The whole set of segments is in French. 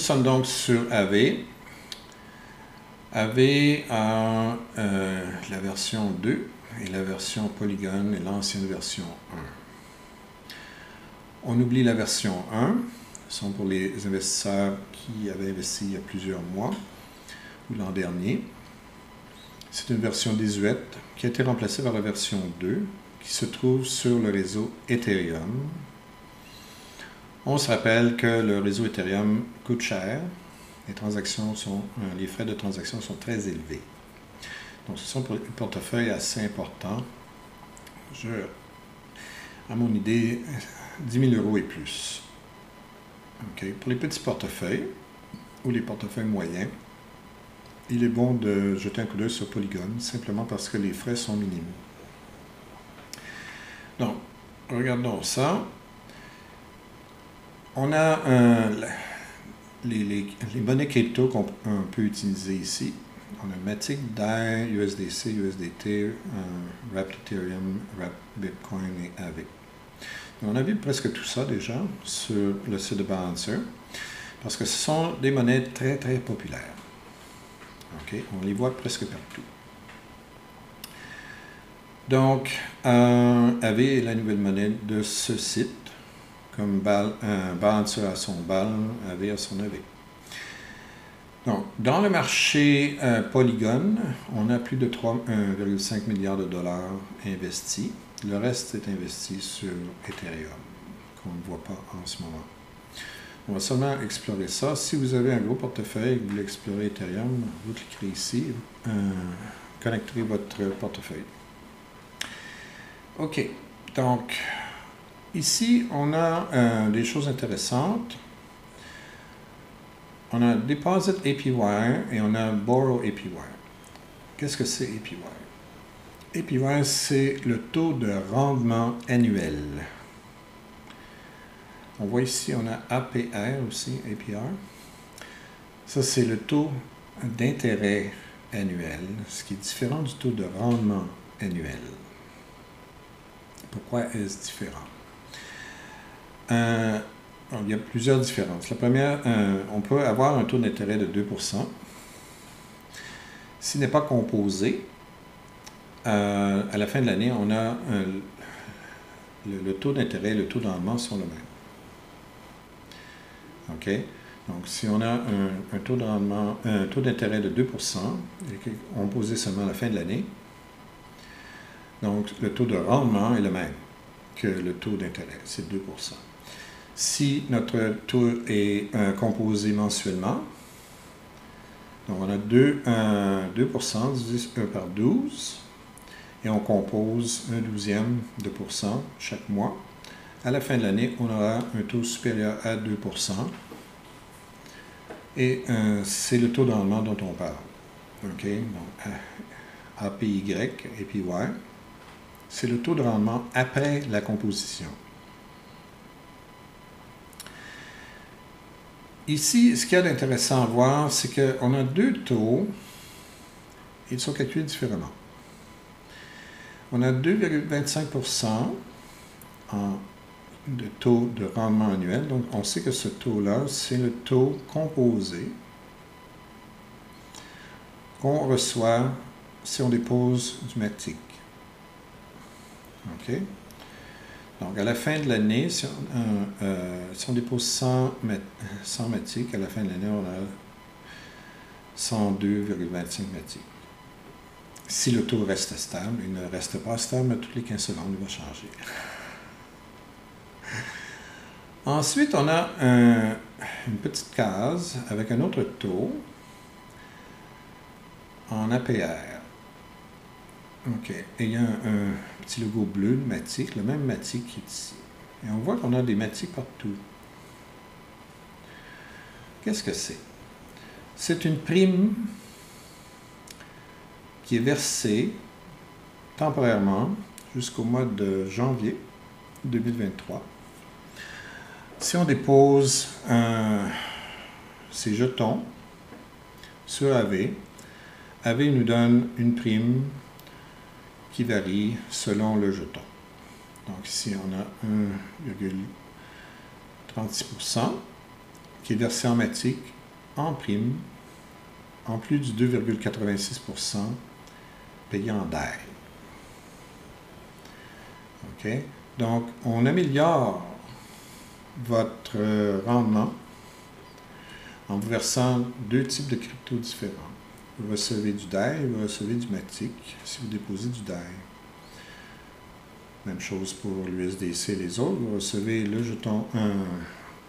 sommes donc sur AV. AV a la version 2 et la version Polygon et l'ancienne version 1. On oublie la version 1, ce sont pour les investisseurs qui avaient investi il y a plusieurs mois ou l'an dernier. C'est une version désuète qui a été remplacée par la version 2 qui se trouve sur le réseau Ethereum. On se rappelle que le réseau Ethereum coûte cher. Les frais de transaction sont très élevés. Donc, ce sont pour les portefeuilles assez importants. À mon idée, 10 000 € et plus. Okay. Pour les petits portefeuilles ou les portefeuilles moyens, il est bon de jeter un coup d'œil sur Polygon, simplement parce que les frais sont minimaux. Donc, regardons ça. On a les monnaies crypto qu'on peut utiliser ici. On a Matic, DAI, USDC, USDT, Wrapped Ethereum, Wrapped Bitcoin et AVE. On a vu presque tout ça déjà sur le site de Balancer, parce que ce sont des monnaies très très populaires. Okay? On les voit presque partout. Donc, AVE est la nouvelle monnaie de ce site, comme Balancer a son BAL, AVE a son AVE. Donc, dans le marché Polygon, on a plus de 3,5 milliards de dollars investis. Le reste est investi sur Ethereum, qu'on ne voit pas en ce moment. On va seulement explorer ça. Si vous avez un gros portefeuille et que vous voulez explorer Ethereum, vous cliquerez ici, connecterez votre portefeuille. OK. Donc, ici, on a des choses intéressantes. On a Deposit APY et on a Borrow APY. Qu'est-ce que c'est APY? APY, c'est le taux de rendement annuel. On voit ici, on a APR aussi, APR. Ça, c'est le taux d'intérêt annuel, ce qui est différent du taux de rendement annuel. Pourquoi est-ce différent? Il y a plusieurs différences. La première, on peut avoir un taux d'intérêt de 2%. S'il n'est pas composé, à la fin de l'année, on a le taux d'intérêt et le taux de rendement sont le même. OK? Donc, si on a un taux de rendement, un taux d'intérêt de 2%, et qu'on posait seulement à la fin de l'année, donc le taux de rendement est le même que le taux d'intérêt, c'est 2%. Si notre taux est composé mensuellement, donc on a 2% divisé par 12, et on compose 1/12 de % chaque mois. À la fin de l'année, on aura un taux supérieur à 2%, et c'est le taux de rendement dont on parle. OK? Donc, APY, APY, c'est le taux de rendement après la composition. Ici, ce qu'il y a d'intéressant à voir, c'est qu'on a deux taux, et ils sont calculés différemment. On a 2,25% de taux de rendement annuel, donc on sait que ce taux-là, c'est le taux composé qu'on reçoit si on dépose du Matic. OK? Donc, à la fin de l'année, si on dépose 100 Matic, à la fin de l'année, on a 102,25 Matic. Si le taux reste stable, il ne reste pas stable, mais toutes les 15 secondes, il va changer. Ensuite, on a une petite case avec un autre taux en APR. OK. Et il y a un petit logo bleu de Matic, le même Matic qui est ici. Et on voit qu'on a des Matic partout. Qu'est-ce que c'est? C'est une prime qui est versée temporairement jusqu'au mois de janvier 2023. Si on dépose ces jetons sur AVE, AVE nous donne une prime qui varie selon le jeton. Donc ici, on a 1,36%. qui est versé en Matic, en prime, en plus du 2,86% payé en DAI. OK? Donc, on améliore votre rendement en vous versant deux types de cryptos différents. Vous recevez du DAI et vous recevez du Matic si vous déposez du DAI. Même chose pour l'USDC et les autres. Vous recevez le jeton,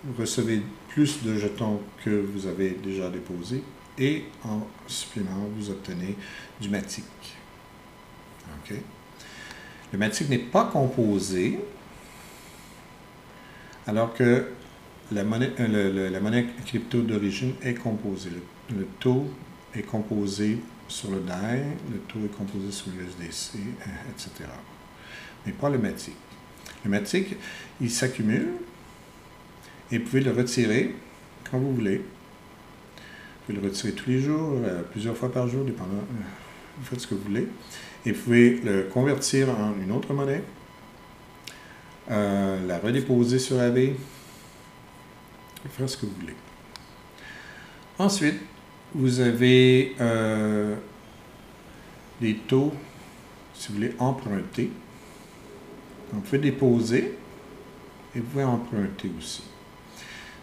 vous recevez plus de jetons que vous avez déjà déposé et en supplément, vous obtenez du Matic. OK? Le Matic n'est pas composé, alors que la monnaie crypto d'origine est composée. Le taux est composé sur le DAI, le taux est composé sur l'USDC, etc. Mais pas le Matic. Le Matic, il s'accumule et vous pouvez le retirer quand vous voulez. Vous pouvez le retirer tous les jours, plusieurs fois par jour, dépendant, vous faites ce que vous voulez. Et vous pouvez le convertir en une autre monnaie, la redéposer sur Aave, faire ce que vous voulez. Ensuite, vous avez des taux, si vous voulez, emprunter. Donc, vous pouvez déposer et vous pouvez emprunter aussi.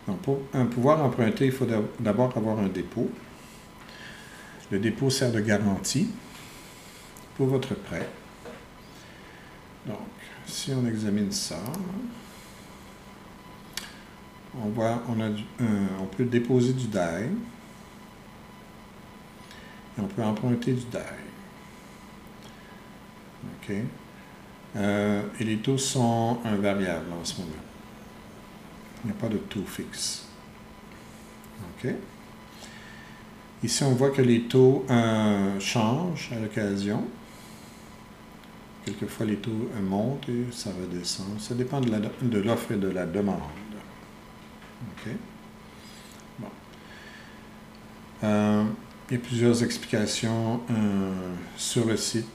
Donc, pour pouvoir emprunter, il faut d'abord avoir un dépôt. Le dépôt sert de garantie pour votre prêt. Donc, si on examine ça, on voit, on peut déposer du DAI et on peut emprunter du DAI. OK? Et les taux sont variables en ce moment. Il n'y a pas de taux fixe. OK? Ici, on voit que les taux changent à l'occasion. Quelquefois, les taux montent et ça redescend. Ça dépend de l'offre et de la demande. OK? Bon. Il y a plusieurs explications sur le site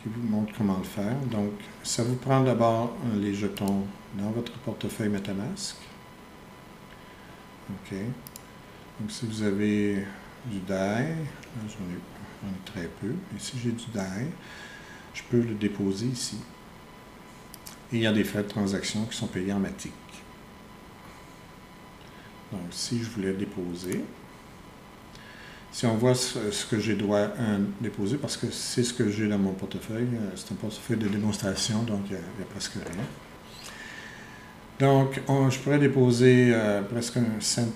qui vous montrent comment le faire. Donc, ça vous prend d'abord les jetons dans votre portefeuille MetaMask. OK. Donc, si vous avez du DAI, j'en ai très peu, mais si j'ai du DAI, je peux le déposer ici. Et il y a des frais de transaction qui sont payés en Matic. Donc, si je voulais déposer, si on voit ce que je dois déposer, parce que c'est ce que j'ai dans mon portefeuille, c'est un portefeuille de démonstration, donc il n'y a presque rien. Donc, je pourrais déposer presque un cent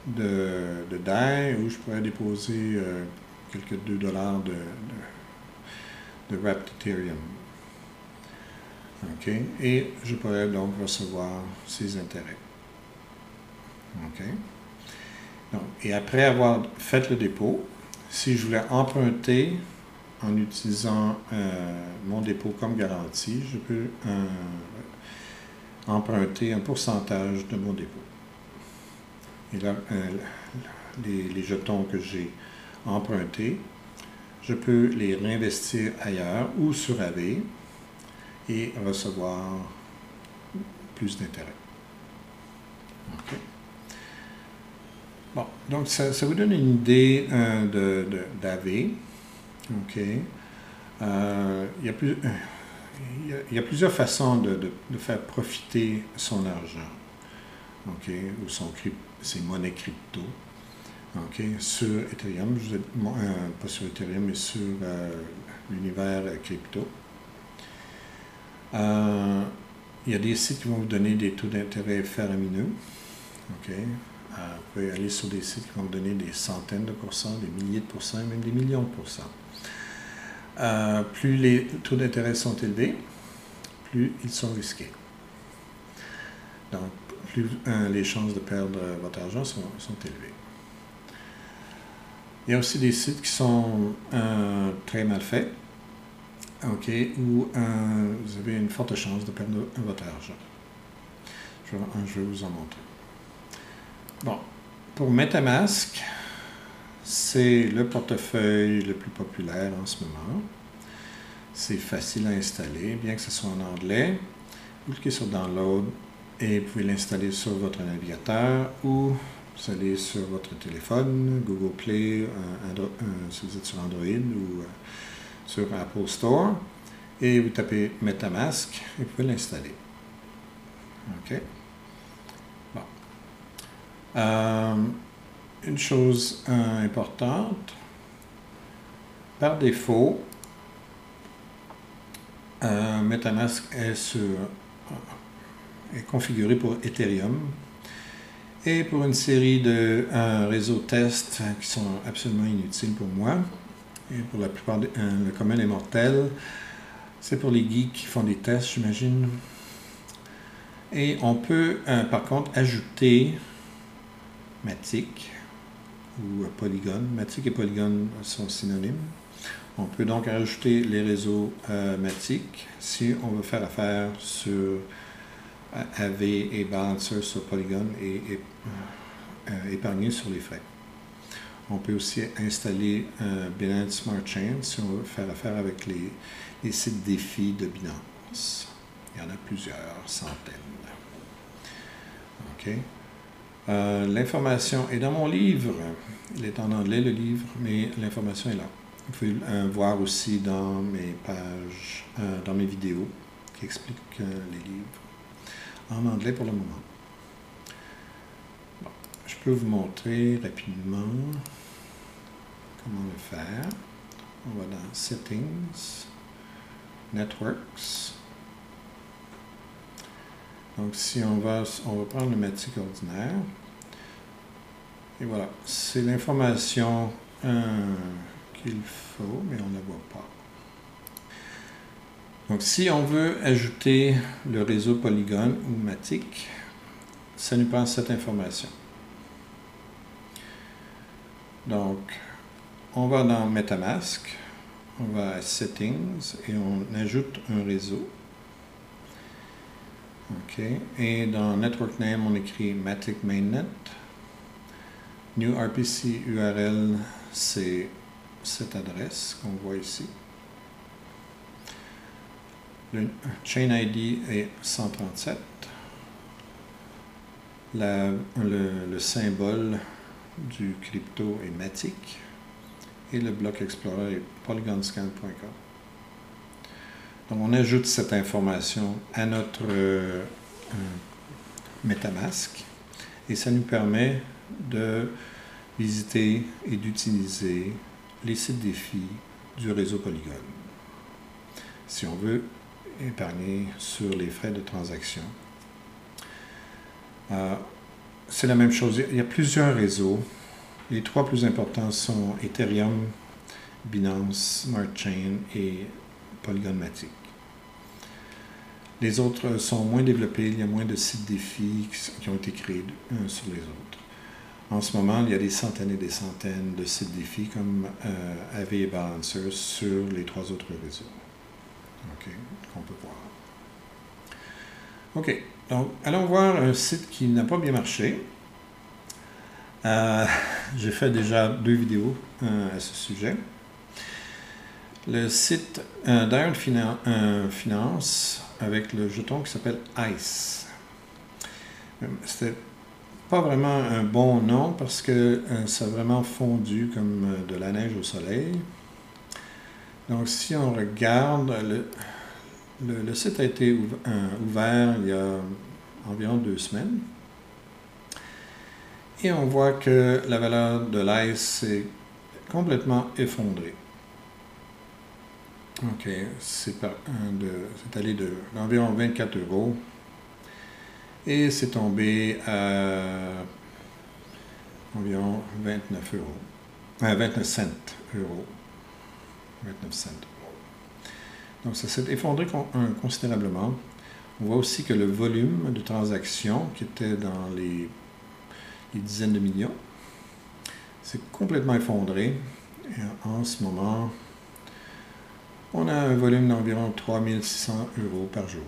de DAI, ou je pourrais déposer quelques $2 de Wrapped Ethereum. OK? Et je pourrais donc recevoir ces intérêts. OK? Donc, et après avoir fait le dépôt, si je voulais emprunter en utilisant mon dépôt comme garantie, je peux emprunter un pourcentage de mon dépôt. Et là, les jetons que j'ai empruntés, je peux les réinvestir ailleurs ou sur Aave et recevoir plus d'intérêt. OK? Bon, donc ça vous donne une idée d'Aave. OK? Il y a plusieurs façons de faire profiter son argent. OK? Ou ses monnaies crypto. OK? Sur Ethereum, pas sur Ethereum, mais sur l'univers crypto. Il y a des sites qui vont vous donner des taux d'intérêt faramineux. OK? Vous pouvez aller sur des sites qui vont vous donner des centaines de pourcents, des milliers de pourcents, même des millions de pourcents. Plus les taux d'intérêt sont élevés, plus ils sont risqués. Donc, plus les chances de perdre votre argent sont élevées. Il y a aussi des sites qui sont très mal faits, OK, où vous avez une forte chance de perdre votre argent. Je vais vous en montrer. Bon, pour MetaMask, c'est le portefeuille le plus populaire en ce moment. C'est facile à installer, bien que ce soit en anglais. Vous cliquez sur Download et vous pouvez l'installer sur votre navigateur ou Vous allez sur votre téléphone, Google Play, si vous êtes sur Android ou sur Apple Store, et vous tapez MetaMask et vous pouvez l'installer. OK. Bon. Une chose importante, par défaut, MetaMask est configuré pour Ethereum et pour une série de réseaux tests qui sont absolument inutiles pour moi et pour la plupart le commun des mortels. C'est pour les geeks qui font des tests, j'imagine. Et on peut par contre ajouter Matic ou Polygon. Matic et Polygon sont synonymes. On peut donc ajouter les réseaux Matic si on veut faire affaire sur AV et Balancer sur Polygon et épargner sur les frais. On peut aussi installer Binance Smart Chain si on veut faire affaire avec les sites défis de Binance. Il y en a plusieurs centaines. OK. L'information est dans mon livre. Il est en anglais, le livre, mais l'information est là. Vous pouvez voir aussi dans mes pages, dans mes vidéos qui expliquent les livres en anglais pour le moment. Bon, je peux vous montrer rapidement comment le faire. On va dans Settings, Networks. Donc, si on va prendre le Matic ordinaire. Et voilà, c'est l'information qu'il faut, mais on ne la voit pas. Donc, si on veut ajouter le réseau Polygon ou Matic, ça nous prend cette information. Donc, on va dans MetaMask, on va à Settings et on ajoute un réseau. OK. Et dans Network Name, on écrit Matic Mainnet. New RPC URL, c'est cette adresse qu'on voit ici. Le Chain ID est 137. Le symbole du crypto est Matic. Et le bloc Explorer est polygonscan.com. Donc, on ajoute cette information à notre MetaMask et ça nous permet de visiter et d'utiliser les sites défis du réseau Polygon. Si on veut épargner sur les frais de transaction. C'est la même chose. Il y a plusieurs réseaux. Les trois plus importants sont Ethereum, Binance Smart Chain et Polygon Matic. Les autres sont moins développés, il y a moins de sites défis qui ont été créés sur les autres. En ce moment, il y a des centaines et des centaines de sites défis comme AV et Balancer sur les trois autres réseaux. OK, qu'on peut voir. OK, donc allons voir un site qui n'a pas bien marché. J'ai fait déjà 2 vidéos à ce sujet. Le site d'Iron Finance avec le jeton qui s'appelle ICE. C'était pas vraiment un bon nom parce que ça a vraiment fondu comme de la neige au soleil. Donc si on regarde, le site a été ouvert il y a environ 2 semaines. Et on voit que la valeur de l'ICE s'est complètement effondrée. OK, c'est allé d'environ 24 € et c'est tombé à environ 29 €. 29 cents euros. 29 cents. Donc ça s'est effondré considérablement. On voit aussi que le volume de transactions qui était dans les dizaines de millions s'est complètement effondré. Et en ce moment, on a un volume d'environ 3600 € par jour,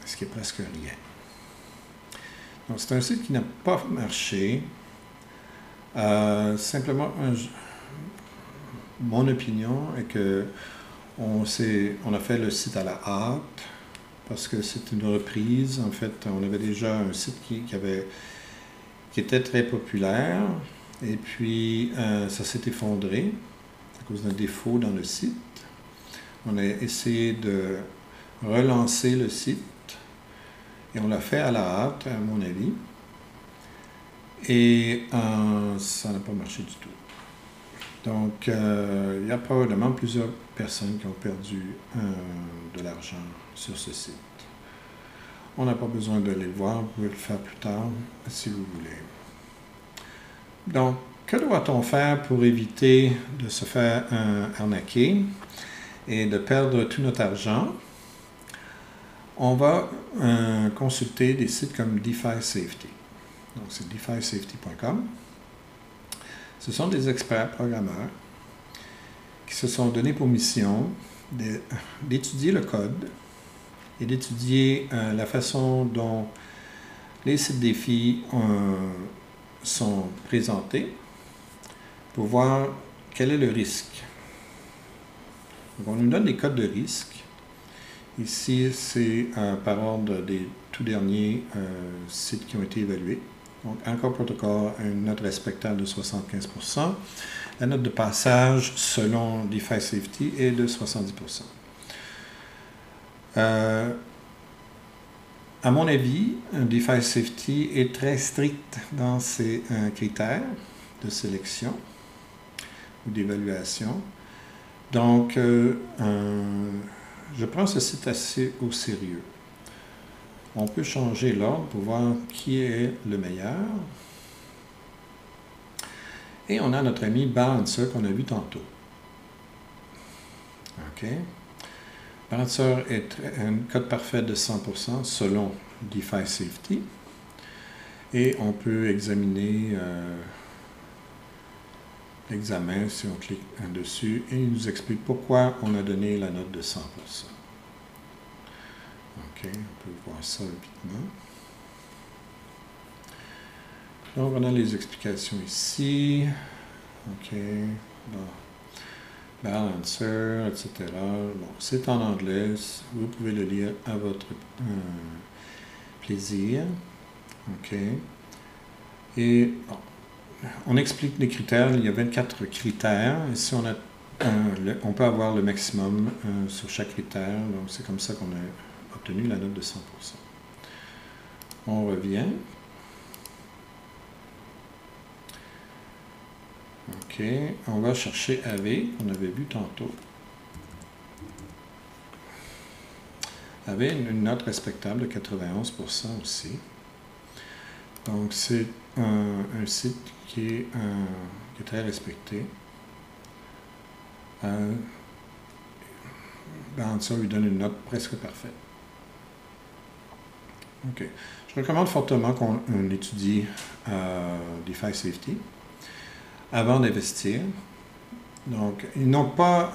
ce qui est presque rien. Donc c'est un site qui n'a pas marché. Simplement, mon opinion est que on a fait le site à la hâte parce que c'est une reprise. En fait, on avait déjà un site qui qui était très populaire. Et puis, ça s'est effondré à cause d'un défaut dans le site. On a essayé de relancer le site et on l'a fait à la hâte, à mon avis. Et ça n'a pas marché du tout. Donc, il y a probablement plusieurs personnes qui ont perdu de l'argent sur ce site. On n'a pas besoin de les voir, vous pouvez le faire plus tard si vous voulez. Donc, que doit-on faire pour éviter de se faire arnaquer et de perdre tout notre argent? On va consulter des sites comme DeFi Safety. Donc, c'est defisafety.com. Ce sont des experts programmeurs qui se sont donnés pour mission d'étudier le code et d'étudier la façon dont les sites défis sont présentés pour voir quel est le risque. Donc, on nous donne des codes de risque. Ici, c'est par ordre des tout derniers sites qui ont été évalués. Donc, Anchor Protocol a une note respectable de 75%. La note de passage, selon DeFi Safety, est de 70%. À mon avis, DeFi Safety est très strict dans ses critères de sélection ou d'évaluation. Donc, je prends ce site assez au sérieux. On peut changer l'ordre pour voir qui est le meilleur. Et on a notre ami Balancer qu'on a vu tantôt. OK. Balancer est un code parfait de 100% selon DeFi Safety. Et on peut examiner l'examen si on clique dessus et il nous explique pourquoi on a donné la note de 100%. OK, on peut voir ça rapidement. Donc, on a les explications ici. OK, bon. Balancer, etc. Bon, c'est en anglais. Vous pouvez le lire à votre plaisir. OK. Et bon, on explique les critères. Il y a 24 critères. Ici, on peut avoir le maximum sur chaque critère. Donc, c'est comme ça qu'on a obtenu la note de 100%. On revient. OK. On va chercher AV, qu'on avait vu tantôt. AV a une note respectable de 91% aussi. Donc, c'est un site qui est très respecté. Balancer lui donne une note presque parfaite. OK. Je recommande fortement qu'on étudie DeFi Safety avant d'investir. Donc, ils n'ont pas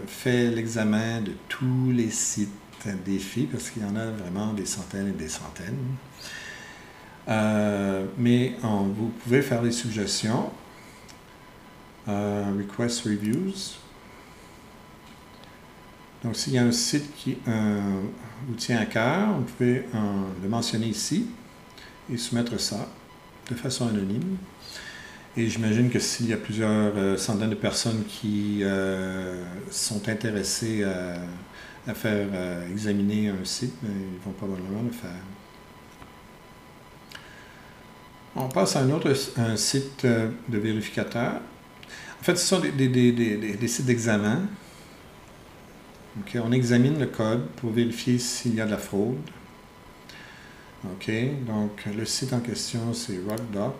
fait l'examen de tous les sites défis parce qu'il y en a vraiment des centaines et des centaines. Mais vous pouvez faire des suggestions. Request Reviews. Donc, s'il y a un site qui vous tient à cœur, vous pouvez le mentionner ici et soumettre ça de façon anonyme. Et j'imagine que s'il y a plusieurs centaines de personnes qui sont intéressées à faire examiner un site, bien, ils vont probablement le faire. On passe à un site de vérificateur. En fait, ce sont des sites d'examen. OK, on examine le code pour vérifier s'il y a de la fraude. OK, donc le site en question, c'est RockDoc.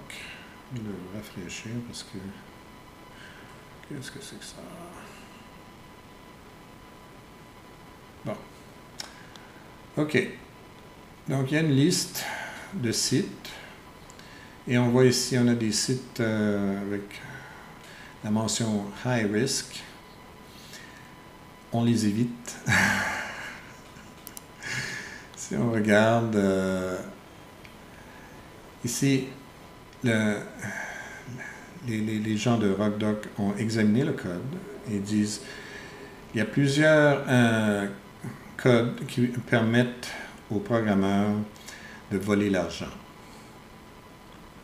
Je vais le rafraîchir parce que... Qu'est-ce que c'est que ça? Bon. OK. Donc, il y a une liste de sites. Et on voit ici, on a des sites avec la mention High Risk. On les évite. Si on regarde ici, les gens de RockDoc ont examiné le code et disent il y a plusieurs codes qui permettent aux programmeurs de voler l'argent.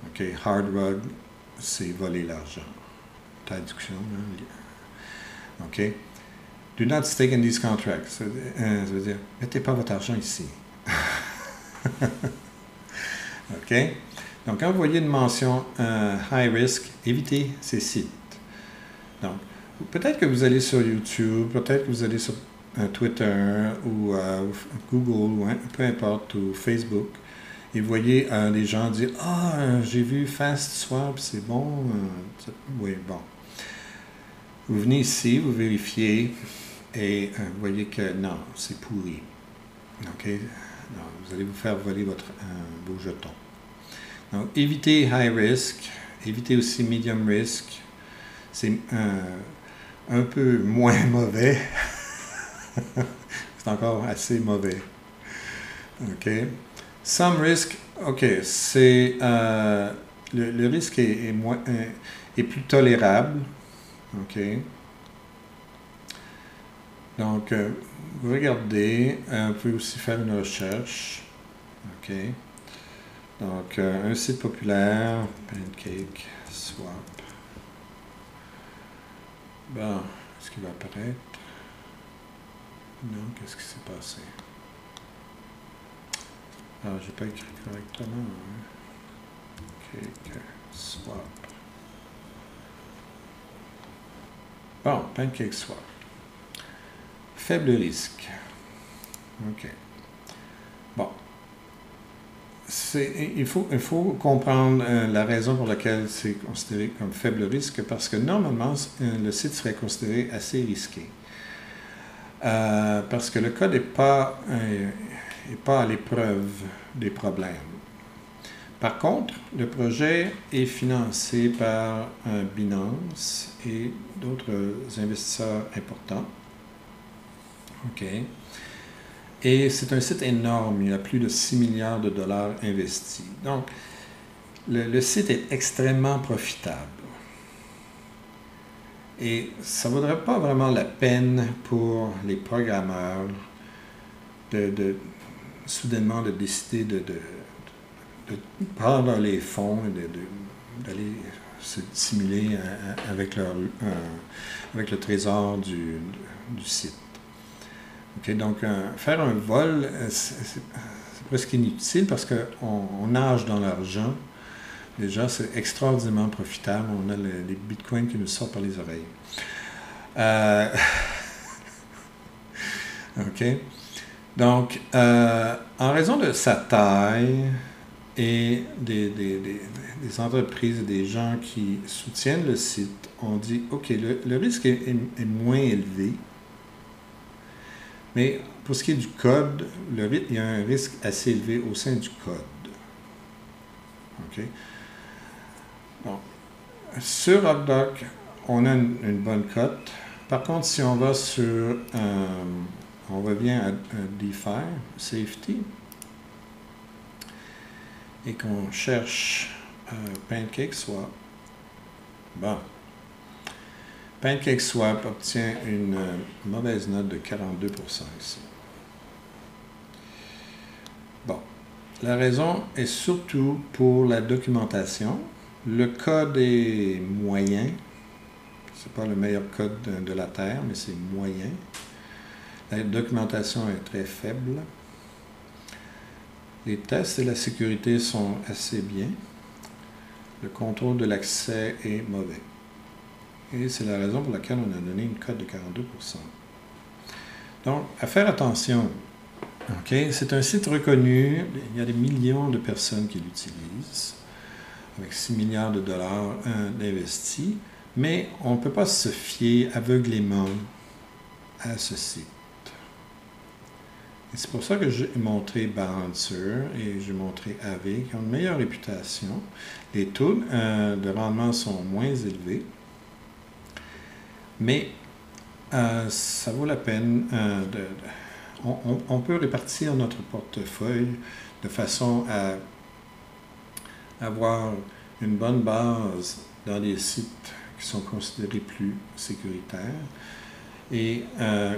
OK, hard rug, c'est voler l'argent. Traduction, hein? OK. Do not stake in these contracts. Ça veut dire, mettez pas votre argent ici. OK. Donc, quand vous voyez une mention high risk, évitez ces sites. Donc, peut-être que vous allez sur YouTube, peut-être que vous allez sur Twitter ou Google, ou peu importe, ou Facebook, et vous voyez des gens dire « Ah, j'ai vu Fast Swap, c'est bon. » Oui, bon. Vous venez ici, vous vérifiez, et vous voyez que non, c'est pourri. OK? Non, vous allez vous faire voler vos jetons. Donc, évitez high risk, évitez aussi medium risk. C'est un peu moins mauvais. C'est encore assez mauvais. OK? Some risk, OK, c'est le risque est plus tolérable. OK? Donc, vous regardez, vous pouvez aussi faire une recherche. OK? Donc, un site populaire, Pancake Swap. Bon, est-ce qu'il va apparaître? Non, qu'est-ce qui s'est passé? Ah, j'ai pas écrit correctement. Hein? Pancake Swap. Bon, Pancake Swap. Faible risque. OK. Bon. Il faut comprendre la raison pour laquelle c'est considéré comme faible risque, parce que normalement, le site serait considéré assez risqué. Parce que le code n'est pas à l'épreuve des problèmes. Par contre, le projet est financé par Binance et d'autres investisseurs importants. OK. Et c'est un site énorme. Il y a plus de 6 milliards de dollars investis. Donc, le site est extrêmement profitable. Et ça ne vaudrait pas vraiment la peine pour les programmeurs soudainement de décider de prendre les fonds et d'aller se simuler avec le trésor du site. Okay, donc, faire un vol, c'est presque inutile parce qu'on nage dans l'argent. Déjà, c'est extraordinairement profitable. On a les bitcoins qui nous sortent par les oreilles. OK. Donc, en raison de sa taille et des entreprises et des gens qui soutiennent le site, on dit, OK, le risque est moins élevé. Mais pour ce qui est du code, il y a un risque assez élevé au sein du code. OK? Bon. Sur Updoc, on a une bonne cote. Par contre, si on va sur, on revient à DeFi, Safety, et qu'on cherche PancakeSwap, bon. PancakeSwap obtient une mauvaise note de 42% ici. Bon, la raison est surtout pour la documentation. Le code est moyen. Ce n'est pas le meilleur code de la Terre, mais c'est moyen. La documentation est très faible. Les tests et la sécurité sont assez bien. Le contrôle de l'accès est mauvais. Et c'est la raison pour laquelle on a donné une cote de 42%. Donc, à faire attention. OK? C'est un site reconnu. Il y a des millions de personnes qui l'utilisent, avec 6 milliards de dollars d'investis. Mais on ne peut pas se fier aveuglément à ce site. Et c'est pour ça que j'ai montré Balancer et j'ai montré Aave, qui ont une meilleure réputation. Les taux de rendement sont moins élevés. Mais ça vaut la peine on peut répartir notre portefeuille de façon à avoir une bonne base dans les sites qui sont considérés plus sécuritaires et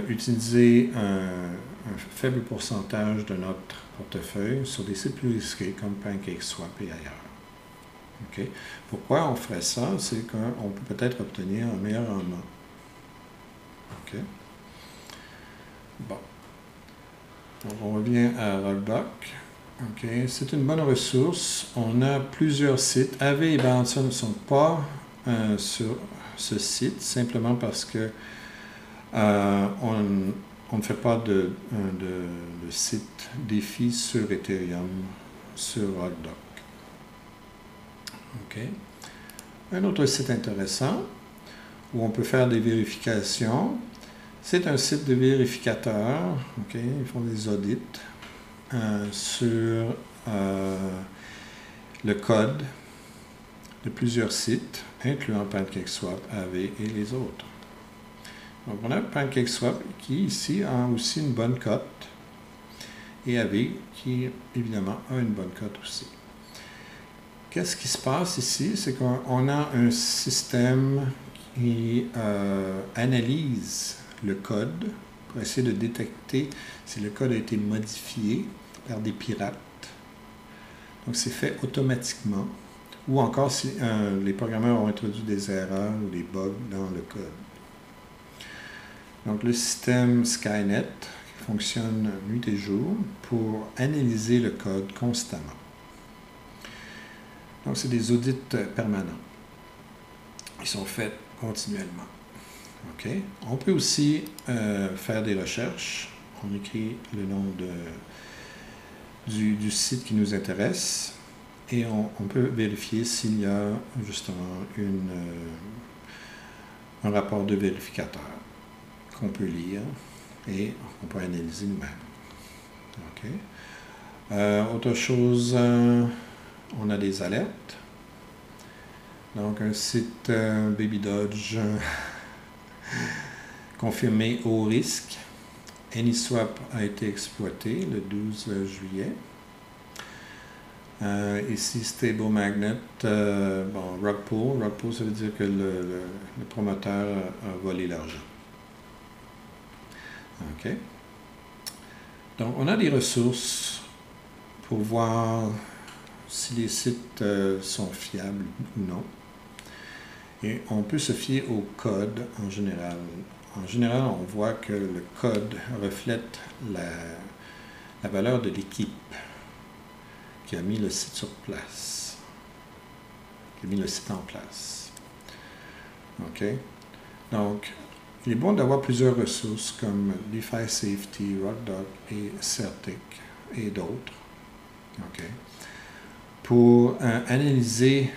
utiliser un faible pourcentage de notre portefeuille sur des sites plus risqués comme PancakeSwap et ailleurs. OK? Pourquoi on ferait ça? C'est qu'on peut peut-être obtenir un meilleur rendement. OK? Bon. Donc, on revient à Rockdoc. OK? C'est une bonne ressource. On a plusieurs sites. AV et Balancer ne sont pas sur ce site, simplement parce que on ne fait pas de site défi sur Ethereum, sur Rockdoc. OK. Un autre site intéressant où on peut faire des vérifications, c'est un site de vérificateurs. OK. Ils font des audits sur le code de plusieurs sites, incluant PancakeSwap, AV et les autres. Donc, on a PancakeSwap qui, ici, a aussi une bonne cote, et AV qui, évidemment, a une bonne cote aussi. Qu'est-ce qui se passe ici? C'est qu'on a un système qui analyse le code pour essayer de détecter si le code a été modifié par des pirates. Donc, c'est fait automatiquement. Ou encore si les programmeurs ont introduit des erreurs ou des bugs dans le code. Donc, le système Skynet fonctionne nuit et jour pour analyser le code constamment. Donc, c'est des audits permanents. Ils sont faits continuellement. OK? On peut aussi faire des recherches. On écrit le nom du site qui nous intéresse et on peut vérifier s'il y a justement un rapport de vérificateur qu'on peut lire et on peut analyser nous-mêmes. OK? Autre chose, on a des alertes. Donc, un site Baby Dodge confirmé haut risque. AnySwap a été exploité le 12 juillet. Ici, Stable Magnet, Rug Pull. Rug Pull, ça veut dire que le promoteur a volé l'argent. OK. Donc, on a des ressources pour voir si les sites sont fiables ou non. Et on peut se fier au code en général. En général, on voit que le code reflète la valeur de l'équipe qui a mis le site sur place, qui a mis le site en place. OK? Donc, il est bon d'avoir plusieurs ressources comme DeFi Safety, Rockdoc et Certic et d'autres. OK? Pour analyser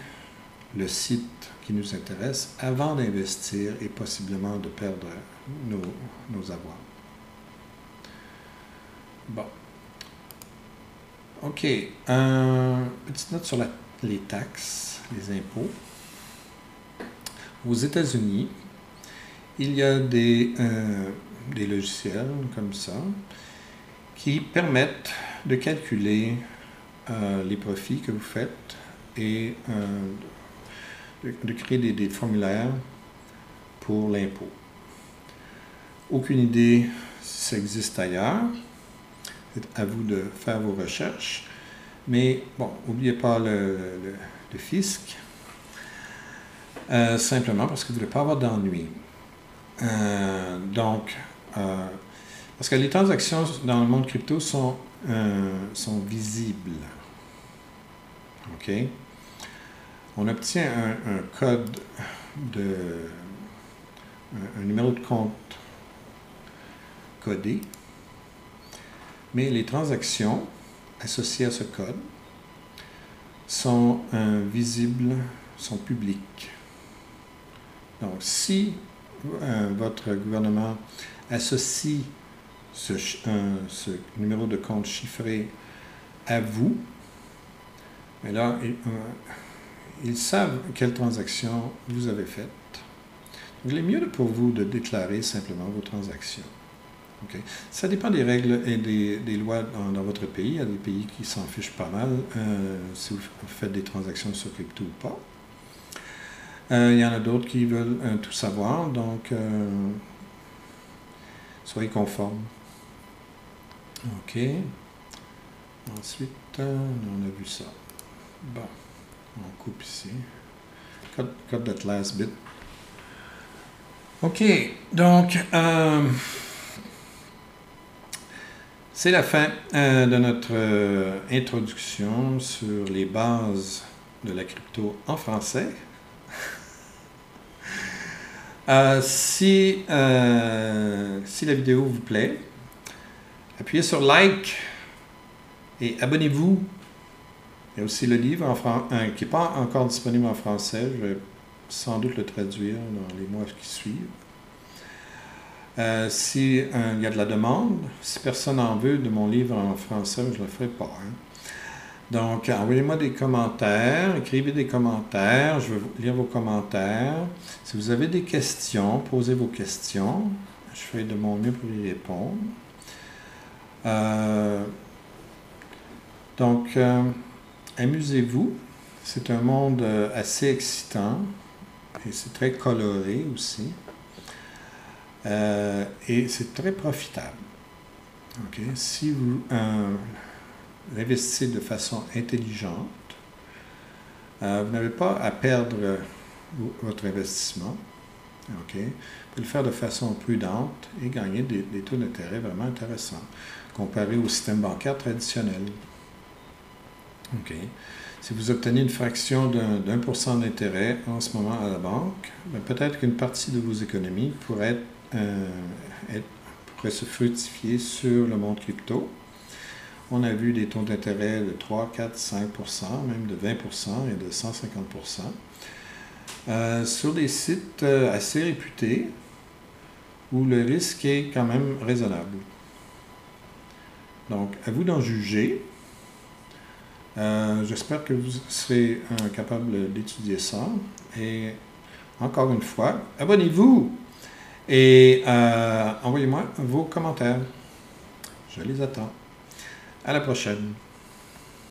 le site qui nous intéresse avant d'investir et possiblement de perdre nos avoirs. Bon. OK. Petite note sur les taxes, les impôts. Aux États-Unis, il y a des logiciels comme ça qui permettent de calculer les profits que vous faites et de créer des formulaires pour l'impôt. Aucune idée si ça existe ailleurs. C'est à vous de faire vos recherches. Mais bon, n'oubliez pas le fisc. Simplement parce que vous ne voulez pas avoir d'ennui. Parce que les transactions dans le monde crypto sont visibles. OK? On obtient un code un numéro de compte codé, mais les transactions associées à ce code sont visibles, sont publiques. Donc, si votre gouvernement associe ce numéro de compte chiffré à vous, mais là, ils savent quelle transaction vous avez faite. Donc, il est mieux pour vous de déclarer simplement vos transactions. Okay? Ça dépend des règles et des lois dans votre pays. Il y a des pays qui s'en fichent pas mal si vous faites des transactions sur crypto ou pas. Il y en a d'autres qui veulent tout savoir, donc soyez conformes. OK. Ensuite, on a vu ça. Bon. On coupe ici. Cut that last bit. OK, donc c'est la fin de notre introduction sur les bases de la crypto en français. Si la vidéo vous plaît, appuyez sur like et abonnez-vous. Il y a aussi le livre qui n'est pas encore disponible en français. Je vais sans doute le traduire dans les mois qui suivent. Si il y a de la demande, si personne en veut de mon livre en français, je ne le ferai pas. Hein. Donc, envoyez-moi des commentaires, écrivez des commentaires, je vais lire vos commentaires. Si vous avez des questions, posez vos questions. Je ferai de mon mieux pour y répondre. Donc, amusez-vous. C'est un monde assez excitant et c'est très coloré aussi. Et c'est très profitable. Okay? Si vous investissez de façon intelligente, vous n'avez pas à perdre votre investissement. Okay? Vous pouvez le faire de façon prudente et gagner des taux d'intérêt vraiment intéressants, comparé au système bancaire traditionnel. Okay. Si vous obtenez une fraction d'1% d'intérêt en ce moment à la banque, peut-être qu'une partie de vos économies pourrait se fructifier sur le monde crypto. On a vu des taux d'intérêt de 3, 4, 5%, même de 20% et de 150%. Sur des sites assez réputés où le risque est quand même raisonnable. Donc, à vous d'en juger. J'espère que vous serez capable d'étudier ça. Et encore une fois, abonnez-vous et envoyez-moi vos commentaires. Je les attends. À la prochaine.